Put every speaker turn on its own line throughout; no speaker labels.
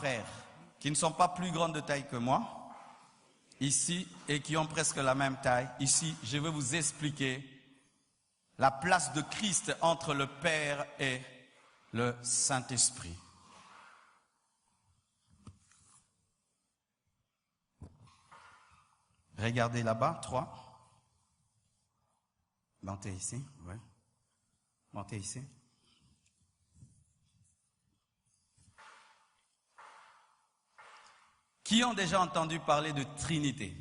frères qui ne sont pas plus grands de taille que moi, ici, et qui ont presque la même taille. Ici, je vais vous expliquer la place de Christ entre le Père et le Saint-Esprit. Regardez là-bas, 3. Montez ici, ouais. Montez ici. Qui ont déjà entendu parler de Trinité?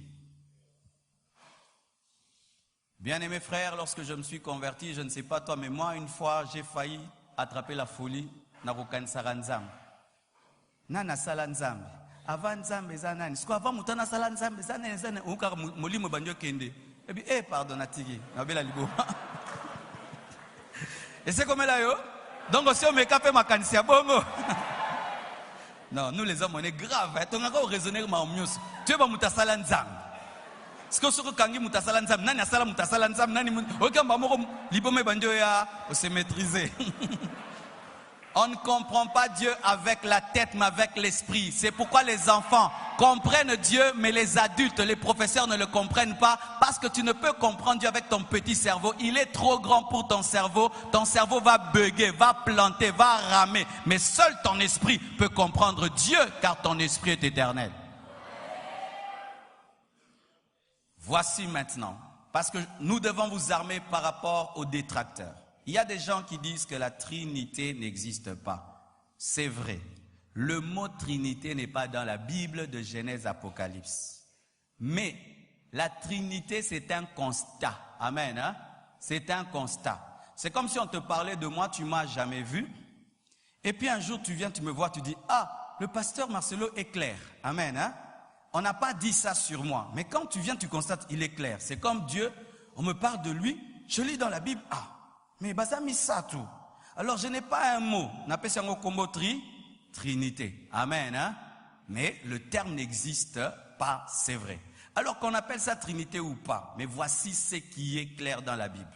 Bien-aimés frères, lorsque je me suis converti, je ne sais pas toi, mais moi, une fois, j'ai failli attraper la folie. Narukansara Nzambe. Nana sala Nzambe. Avant Nzambe zanani. Parce qu'avant mutana sala Nzambe zanani. Ukar molimo banjo kende. Et puis, pardonnatigi. Nabela libo. Et c'est comme là, yo. Donc, si on me capé ma canisia bongo. Non, nous les hommes, on est grave. Tu as raisonné ma mieux. Tu es pas mutasala Nzambe. Est-ce que ce que kangi mutasala Nzambe, nani asala mutasala Nzambe, nani okamba moko libo me banjo ya, on s'est maîtrisé. On ne comprend pas Dieu avec la tête, mais avec l'esprit. C'est pourquoi les enfants comprennent Dieu, mais les adultes, les professeurs ne le comprennent pas. Parce que tu ne peux comprendre Dieu avec ton petit cerveau. Il est trop grand pour ton cerveau. Ton cerveau va bugger, va planter, va ramer. Mais seul ton esprit peut comprendre Dieu, car ton esprit est éternel. Voici maintenant, parce que nous devons vous armer par rapport aux détracteurs. Il y a des gens qui disent que la Trinité n'existe pas. C'est vrai. Le mot Trinité n'est pas dans la Bible de Genèse Apocalypse. Mais la Trinité, c'est un constat. Amen. Hein? C'est un constat. C'est comme si on te parlait de moi, tu ne m'as jamais vu. Et puis un jour, tu viens, tu me vois, tu dis, ah, le pasteur Marcelo est clair. Amen. Hein? On n'a pas dit ça sur moi. Mais quand tu viens, tu constates, il est clair. C'est comme Dieu, on me parle de lui, je lis dans la Bible, ah. Mais ça mis ça tout. Alors je n'ai pas un mot. On appelle ça un combo Trinité. Amen. Hein? Mais le terme n'existe pas, c'est vrai. Alors qu'on appelle ça Trinité ou pas. Mais voici ce qui est clair dans la Bible.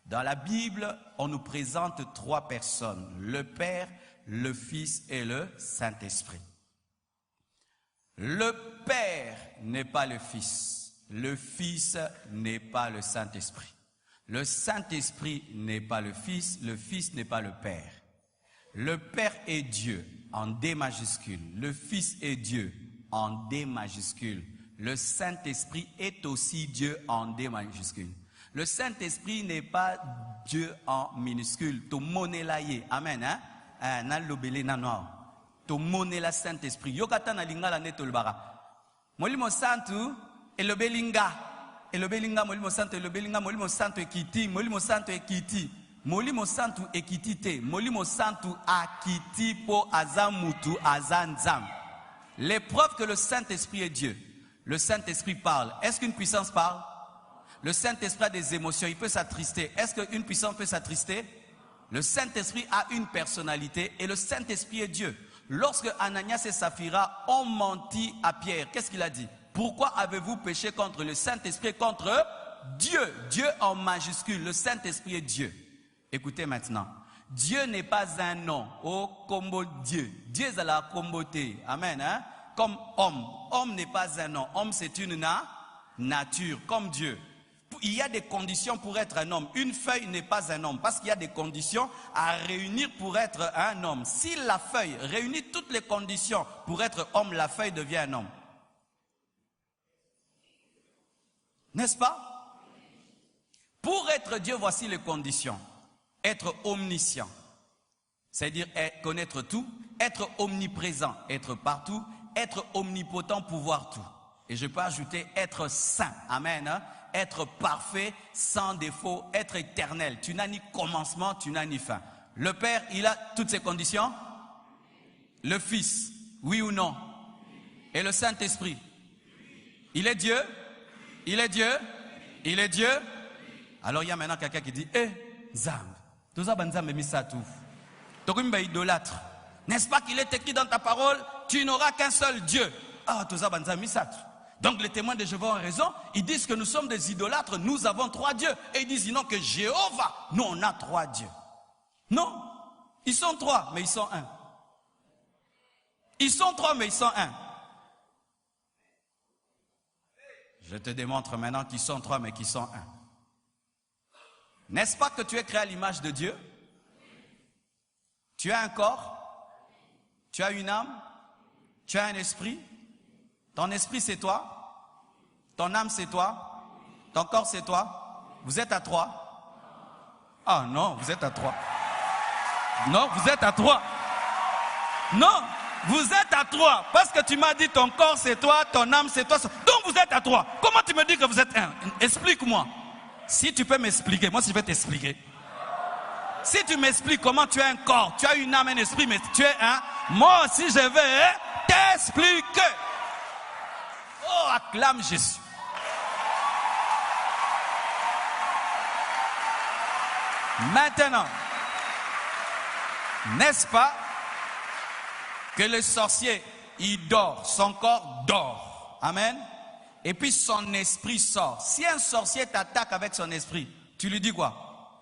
Dans la Bible, on nous présente 3 personnes. Le Père, le Fils et le Saint-Esprit. Le Père n'est pas le Fils. Le Fils n'est pas le Saint-Esprit. Le Saint-Esprit n'est pas le Fils n'est pas le Père. Le Père est Dieu en D majuscule. Le Fils est Dieu en D majuscule. Le Saint-Esprit est aussi Dieu en D majuscule. Le Saint-Esprit n'est pas Dieu en minuscule. To monelaye. Amen. Hein? Nan lobele nan noir. To monela Saint-Esprit. Yokata na linga la netolbara. Molimo santu et le belinga. Et le belinga molimo santo, et le belinga molimo santo ekiti, molimo santo ekiti, molimo santo ekitite, molimo santo akiti po azamutu azanzam. Les preuves que le Saint-Esprit est Dieu. Le Saint-Esprit parle. Est-ce qu'une puissance parle? Le Saint-Esprit a des émotions, il peut s'attrister. Est-ce qu'une puissance peut s'attrister? Le Saint-Esprit a une personnalité et le Saint-Esprit est Dieu. Lorsque Ananias et Saphira ont menti à Pierre, qu'est-ce qu'il a dit? Pourquoi avez-vous péché contre le Saint-Esprit et contre Dieu? Dieu en majuscule, le Saint-Esprit est Dieu. Écoutez maintenant, Dieu n'est pas un nom, oh combo Dieu. Dieu est la comboté, amen. Hein? Comme homme, homme n'est pas un nom, homme c'est une nature, comme Dieu. Il y a des conditions pour être un homme. Une feuille n'est pas un homme parce qu'il y a des conditions à réunir pour être un homme. Si la feuille réunit toutes les conditions pour être homme, la feuille devient un homme. N'est-ce pas? Pour être Dieu, voici les conditions. Être omniscient, c'est-à-dire connaître tout. Être omniprésent, être partout. Être omnipotent, pouvoir tout. Et je peux ajouter être saint. Amen. Hein? Être parfait, sans défaut, être éternel. Tu n'as ni commencement, tu n'as ni fin. Le Père, il a toutes ces conditions. Le Fils, oui ou non? Et le Saint-Esprit, il est Dieu? Il est Dieu? Il est Dieu? Alors il y a maintenant quelqu'un qui dit, Zam, tout ça, Banzam, mais ça tout. Tokumba idolâtre. N'est-ce pas qu'il est écrit dans ta parole, tu n'auras qu'un seul Dieu? Ah, tout ça, Banzam, mais ça tout. Donc les témoins de Jéhovah ont raison, ils disent que nous sommes des idolâtres, nous avons 3 dieux. Et ils disent non que Jéhovah, nous on a 3 dieux. Non, ils sont 3, mais ils sont 1. Ils sont 3, mais ils sont 1. Je te démontre maintenant qu'ils sont 3, mais qu'ils sont 1. N'est-ce pas que tu es créé à l'image de Dieu? Tu as un corps, tu as une âme, tu as un esprit. Ton esprit, c'est toi. Ton âme, c'est toi. Ton corps, c'est toi. Vous êtes à 3. Ah non, vous êtes à 3. Non, vous êtes à 3. Non, vous êtes à 3. Parce que tu m'as dit ton corps, c'est toi, ton âme, c'est toi. Donc vous êtes à 3. Comment tu me dis que vous êtes 1? Explique-moi. Si tu peux m'expliquer, moi je vais t'expliquer. Si tu m'expliques comment tu as un corps, tu as une âme, un esprit, mais tu es un, moi aussi je vais t'expliquer. Oh, acclame Jésus. Maintenant, n'est-ce pas que le sorcier, il dort, son corps dort. Amen. Et puis son esprit sort. Si un sorcier t'attaque avec son esprit, tu lui dis quoi?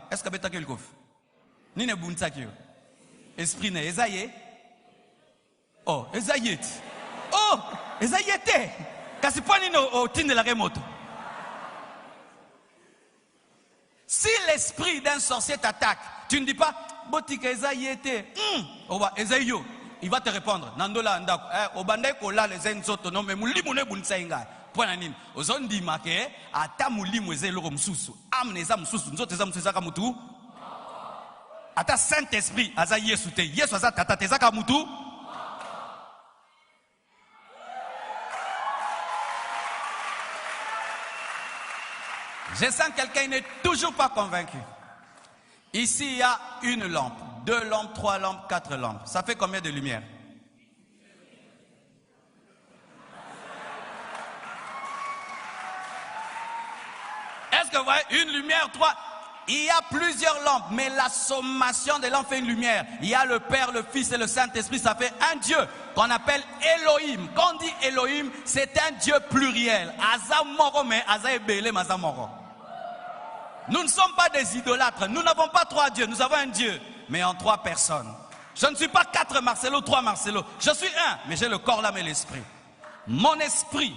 Est-ce que tu as quelque chose? Ni ne buntsaki. Esprit ne ezaye. Oh, ezayet. Oh, ezayete. Kasi pas ni no tinde la remoto. Si l'esprit d'un sorcier t'attaque, tu ne dis pas botika ezayete. Oba ezayo. Il va te répondre. Nandola ndako. Obande kola les enzoto no me mulimu ne bunsainga. Pona nini? Ozondi make ata mulimu ezelo msusu. Amne za msusu nzoto za msusu zaka mutu. Ata Saint-Esprit aza Yesu te. Yesu aza tata te zaka mutu. Je sens quelqu'un n'est toujours pas convaincu. Ici, il y a une lampe, 2 lampes, 3 lampes, 4 lampes. Ça fait combien de lumière? Est-ce que vous voyez une lumière, 3? Il y a plusieurs lampes, mais la sommation des lampes fait une lumière. Il y a le Père, le Fils et le Saint-Esprit, ça fait un Dieu qu'on appelle Elohim. Quand on dit Elohim, c'est un Dieu pluriel. Azamoro, mais Azaebele, Mazamoro. Nous ne sommes pas des idolâtres. Nous n'avons pas 3 dieux. Nous avons un Dieu, mais en 3 personnes. Je ne suis pas 4 Marcelo, 3 Marcelo. Je suis un, mais j'ai le corps, l'âme et l'esprit. Mon esprit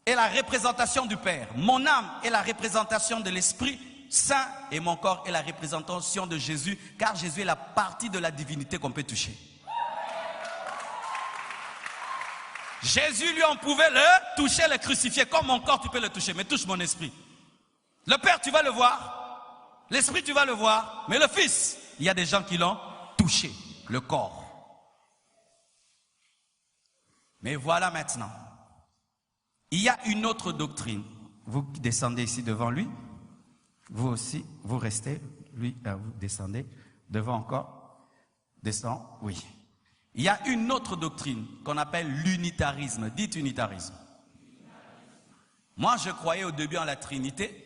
est la représentation du Père. Mon âme est la représentation de l'Esprit Saint. Et mon corps est la représentation de Jésus. Car Jésus est la partie de la divinité qu'on peut toucher. Jésus, lui, on pouvait le toucher, le crucifier. Comme mon corps, tu peux le toucher. Mais touche mon esprit. Le Père, tu vas le voir. L'Esprit, tu vas le voir. Mais le Fils, il y a des gens qui l'ont touché, le corps. Mais voilà maintenant. Il y a une autre doctrine. Vous descendez ici devant lui. Vous aussi, vous restez. Lui, vous descendez. Devant encore. Descend, oui. Il y a une autre doctrine qu'on appelle l'unitarisme. Dites unitarisme. Moi, je croyais au début en la Trinité.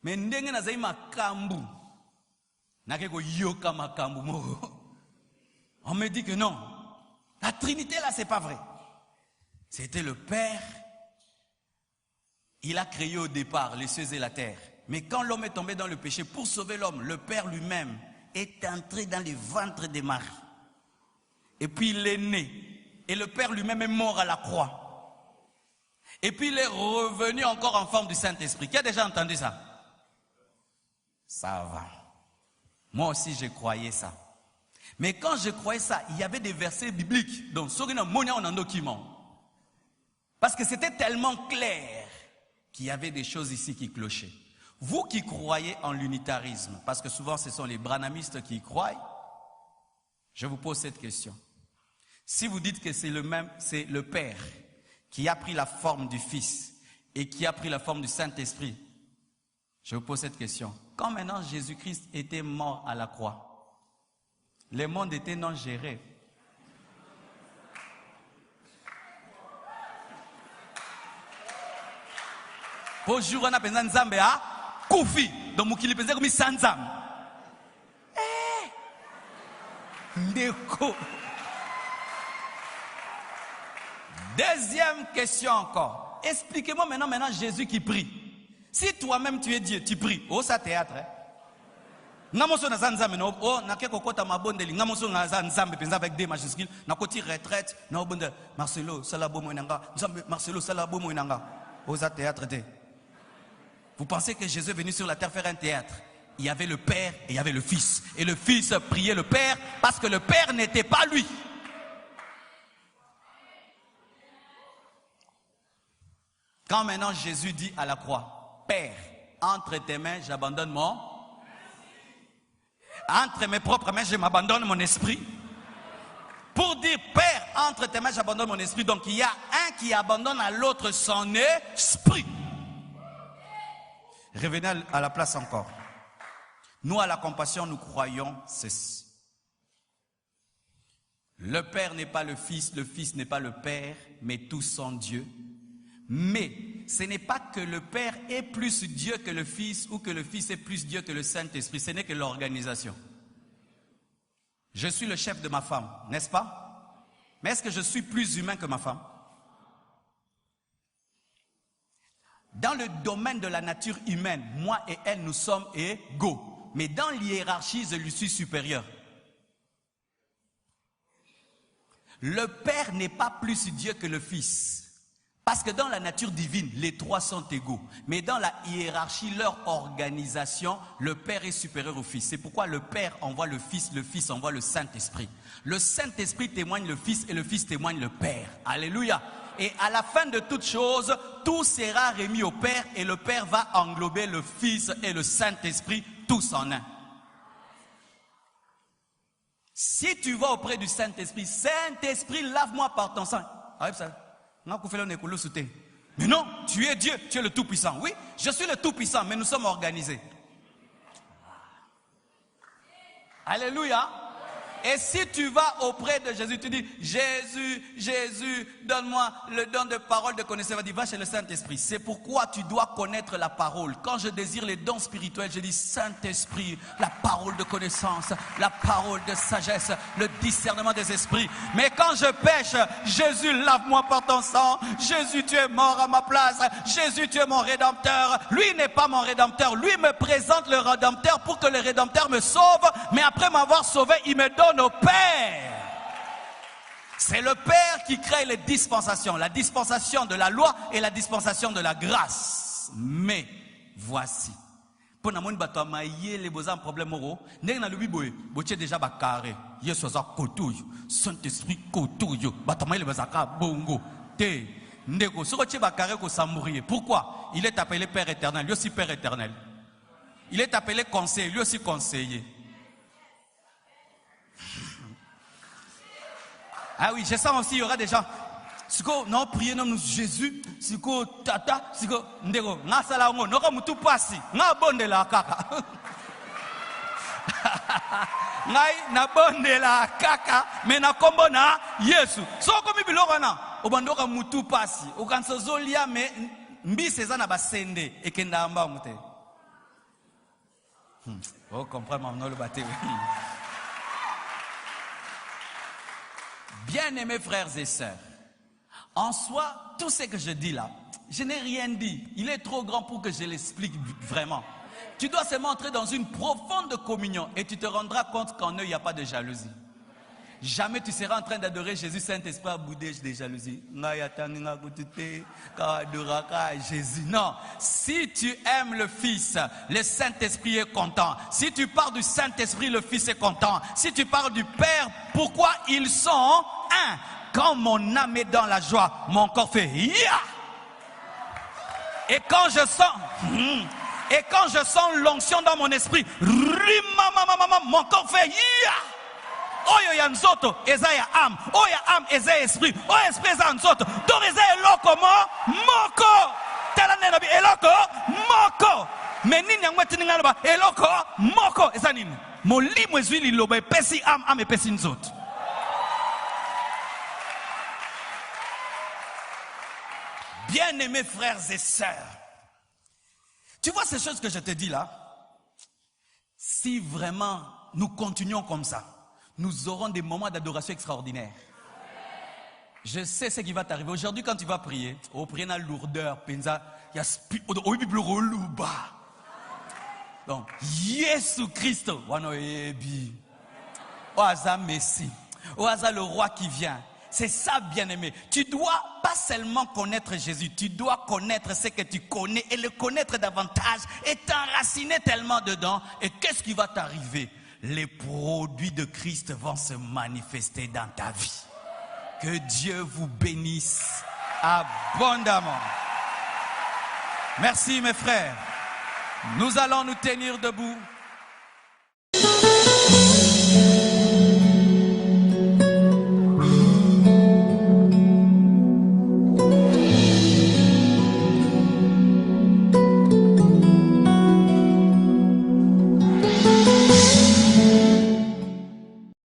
Mais ndenge nazai makambu nakeko yoka makambu mo. On me dit que non. La Trinité là, c'est pas vrai. C'était le Père. Il a créé au départ les cieux et la terre. Mais quand l'homme est tombé dans le péché, pour sauver l'homme, le Père lui-même est entré dans les ventres des Maries. Et puis il est né. Et le Père lui-même est mort à la croix. Et puis il est revenu encore en forme du Saint-Esprit. Qui a déjà entendu ça? Ça va. Moi aussi, je croyais ça. Mais quand je croyais ça, il y avait des versets bibliques. Donc, parce que c'était tellement clair qu'il y avait des choses ici qui clochaient. Vous qui croyez en l'unitarisme, parce que souvent ce sont les branhamistes qui y croient, je vous pose cette question. Si vous dites que c'est le même, c'est le Père qui a pris la forme du Fils et qui a pris la forme du Saint-Esprit, je vous pose cette question. Quand maintenant Jésus-Christ était mort à la croix, le monde était non géré. Pour jour on a pensé Nzambe a kufi donc mukili pensé comme Sanzam. Ndeko. Deuxième question encore. Expliquez-moi maintenant Jésus qui prie. Si toi-même tu es Dieu, tu pries. Oh, ça théâtre. Hein? Ngamoso na zanzambe no oh na ke kokota mabondeli ngamoso na zanzambe penza avec des majuscules na koti retraite na obonde Marcelo salabo moinanga nzambe Marcelo salabo moinanga oza théâtre de. Vous pensez que Jésus est venu sur la terre faire un théâtre? Il y avait le Père et il y avait le Fils. Et le Fils priait le Père parce que le Père n'était pas lui. Quand maintenant Jésus dit à la croix, Père, entre tes mains, j'abandonne mon... Entre mes propres mains, je m'abandonne mon esprit. Pour dire, Père, entre tes mains, j'abandonne mon esprit. Donc il y a un qui abandonne à l'autre son esprit. Revenez à la place encore. Nous, à la compassion, nous croyons ceci. Le Père n'est pas le Fils n'est pas le Père, mais tous sont Dieu. Mais ce n'est pas que le Père est plus Dieu que le Fils ou que le Fils est plus Dieu que le Saint-Esprit. Ce n'est que l'organisation. Je suis le chef de ma femme, n'est-ce pas? Mais est-ce que je suis plus humain que ma femme? Dans le domaine de la nature humaine, moi et elle, nous sommes égaux. Mais dans l'hiérarchie, je lui suis supérieur. Le Père n'est pas plus Dieu que le Fils. Parce que dans la nature divine, les trois sont égaux. Mais dans la hiérarchie, leur organisation, le Père est supérieur au Fils. C'est pourquoi le Père envoie le Fils envoie le Saint-Esprit. Le Saint-Esprit témoigne le Fils et le Fils témoigne le Père. Alléluia. Et à la fin de toute chose, tout sera remis au Père et le Père va englober le Fils et le Saint-Esprit, tous en un. Si tu vas auprès du Saint-Esprit, Saint-Esprit, lave-moi par ton sang. Mais non, tu es Dieu, tu es le Tout-Puissant. Oui, je suis le Tout-Puissant, mais nous sommes organisés. Alléluia. Et si tu vas auprès de Jésus, tu dis, Jésus, donne-moi le don de parole de connaissance. Il va dire, va chez le Saint-Esprit. C'est pourquoi tu dois connaître la parole. Quand je désire les dons spirituels, je dis, Saint-Esprit, la parole de connaissance, la parole de sagesse, le discernement des esprits. Mais quand je pêche, Jésus, lave-moi par ton sang. Jésus, tu es mort à ma place. Jésus, tu es mon Rédempteur. Lui n'est pas mon Rédempteur. Lui me présente le Rédempteur pour que le Rédempteur me sauve. Mais après m'avoir sauvé, il me donne au Père. C'est le Père qui crée les dispensations, la dispensation de la loi et la dispensation de la grâce. Mais voici, pour nous les beaux problèmes moraux, nous avons déjà carré. Saint-Esprit bongo. Pourquoi? Il est appelé Père éternel, lui aussi Père éternel. Il est appelé conseiller, lui aussi conseiller. Ah oui, je sens aussi, il y aura des gens. Siko, non, priez non, Jésus. Siko, tata, siko, ndego, nga salango, noka mutu pasi, nga bonde la kaka. Ngai na bonde la kaka, mais na kombo na Yesu. So komi biloko na, obandoka mutu pasi, okansozolia me mbise za na basende ekenda amba mute. Oh, comprends maintenant le bâté. Bien-aimés frères et sœurs, en soi, tout ce que je dis là, je n'ai rien dit. Il est trop grand pour que je l'explique vraiment. Tu dois seulement entrer dans une profonde communion et tu te rendras compte qu'en eux, il n'y a pas de jalousie. Jamais tu seras en train d'adorer Jésus, Saint-Esprit, à bouder des jalousies. Jésus. Non. Si tu aimes le Fils, le Saint-Esprit est content. Si tu parles du Saint-Esprit, le Fils est content. Si tu parles du Père, pourquoi ils sont un? Quand mon âme est dans la joie, mon corps fait ya. Et quand je sens l'onction dans mon esprit, mon corps fait ya. Oyo ya nzoto eza ya âme, oyo ya âme eza esprit, oyo esprit eza nzoto. Donc eza eloko moko. Tala nena bi eloko moko. Mais nini yango tininga loba eloko moko eza nini? Molimo ezwi liloba epesi âme epesi nzoto. Bien-aimés frères et sœurs, tu vois ces choses que je te dis là, si vraiment nous continuons comme ça, nous aurons des moments d'adoration extraordinaires. Je sais ce qui va t'arriver. Aujourd'hui, quand tu vas prier, au prier dans la lourdeur, penza, il y a Donc, Jésus Christ, Oaza Messie, Oaza le roi qui vient. C'est ça, bien-aimé. Tu dois pas seulement connaître Jésus, tu dois connaître ce que tu connais et le connaître davantage et t'enraciner tellement dedans. Et qu'est-ce qui va t'arriver? Les produits de Christ vont se manifester dans ta vie. Que Dieu vous bénisse abondamment. Merci mes frères. Nous allons nous tenir debout.